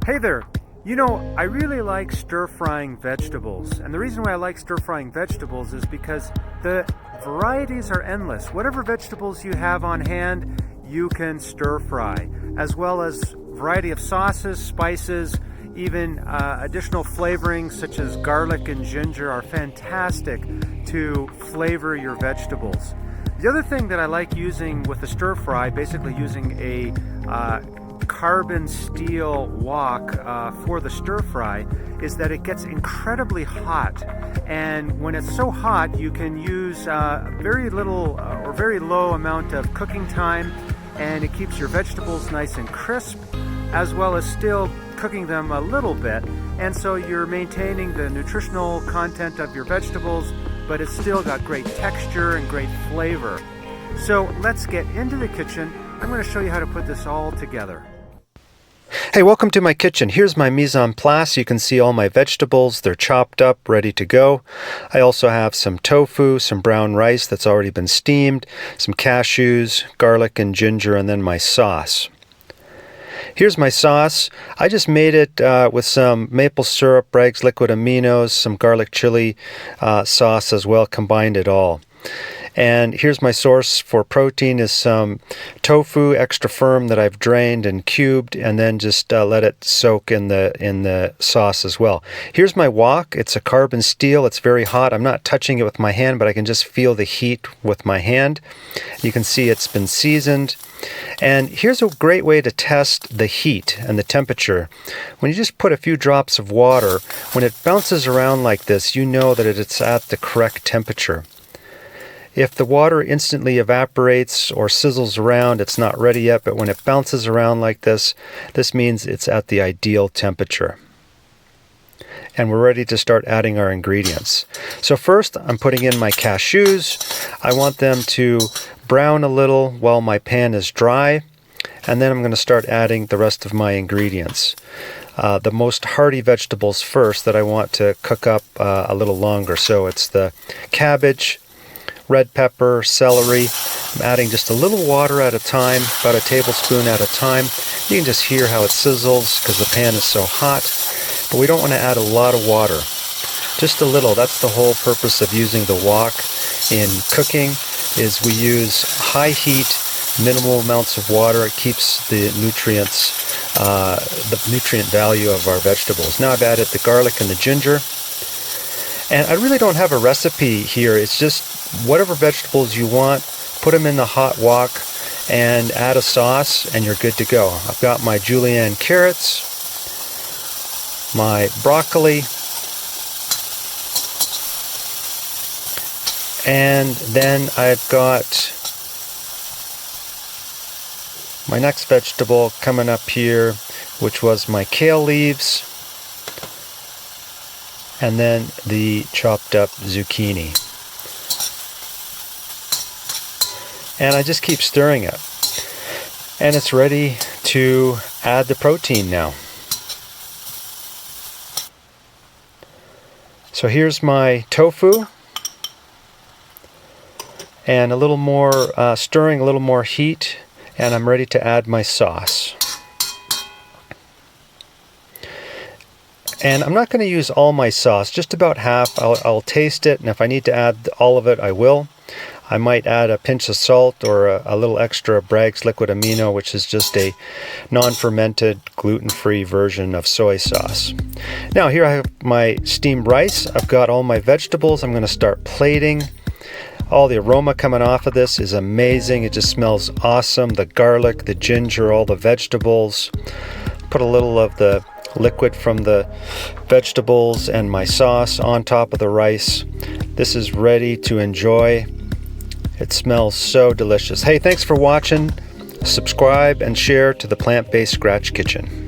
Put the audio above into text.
Hey there! You know, I really like stir-frying vegetables, and the reason why I like stir-frying vegetables is because the varieties are endless. Whatever vegetables you have on hand, you can stir-fry, as well as variety of sauces, spices, even additional flavorings such as garlic and ginger are fantastic to flavor your vegetables. The other thing that I like using with the stir-fry, basically using a carbon steel wok for the stir fry, is that it gets incredibly hot, and when it's so hot you can use very little or very low amount of cooking time, and it keeps your vegetables nice and crisp, as well as still cooking them a little bit, and so you're maintaining the nutritional content of your vegetables, but it's still got great texture and great flavor. So let's get into the kitchen. I'm going to show you how to put this all together. Hey, welcome to my kitchen. Here's my mise en place. You can see all my vegetables. They're chopped up, ready to go. I also have some tofu, some brown rice that's already been steamed, some cashews, garlic and ginger, and then my sauce. Here's my sauce. I just made it with some maple syrup, Bragg's liquid aminos, some garlic chili sauce as well, combined it all. And here's my source for protein is some tofu, extra firm, that I've drained and cubed, and then just let it soak in the sauce as well. Here's my wok. It's a carbon steel. It's very hot. I'm not touching it with my hand, but I can just feel the heat with my hand. You can see it's been seasoned. And here's a great way to test the heat and the temperature. When you just put a few drops of water, when it bounces around like this, you know that it's at the correct temperature. If the water instantly evaporates or sizzles around, it's not ready yet, but when it bounces around like this, this means it's at the ideal temperature. And we're ready to start adding our ingredients. So first, I'm putting in my cashews. I want them to brown a little while my pan is dry, and then I'm going to start adding the rest of my ingredients. The most hearty vegetables first that I want to cook up a little longer. So it's the cabbage, red pepper, celery. I'm adding just a little water at a time, about a tablespoon at a time. You can just hear how it sizzles because the pan is so hot, but we don't want to add a lot of water. Just a little. That's the whole purpose of using the wok in cooking, is we use high heat, minimal amounts of water. It keeps the nutrient value of our vegetables. Now I've added the garlic and the ginger. And I really don't have a recipe here. It's just whatever vegetables you want, put them in the hot wok and add a sauce and you're good to go. I've got my julienne carrots, my broccoli, and then I've got my next vegetable coming up here, which was my kale leaves, and then the chopped up zucchini. And I just keep stirring it. And it's ready to add the protein now. So here's my tofu. And a little more stirring, a little more heat, and I'm ready to add my sauce. And I'm not going to use all my sauce, just about half. I'll taste it, and if I need to add all of it, I will. I might add a pinch of salt or a little extra Bragg's liquid amino, which is just a non-fermented, gluten-free version of soy sauce. Now here I have my steamed rice. I've got all my vegetables. I'm going to start plating. All the aroma coming off of this is amazing. It just smells awesome. The garlic, the ginger, all the vegetables. Put a little of the liquid from the vegetables and my sauce on top of the rice. This is ready to enjoy. It smells so delicious. Hey, thanks for watching. Subscribe and share to the Plant-Based Scratch Kitchen.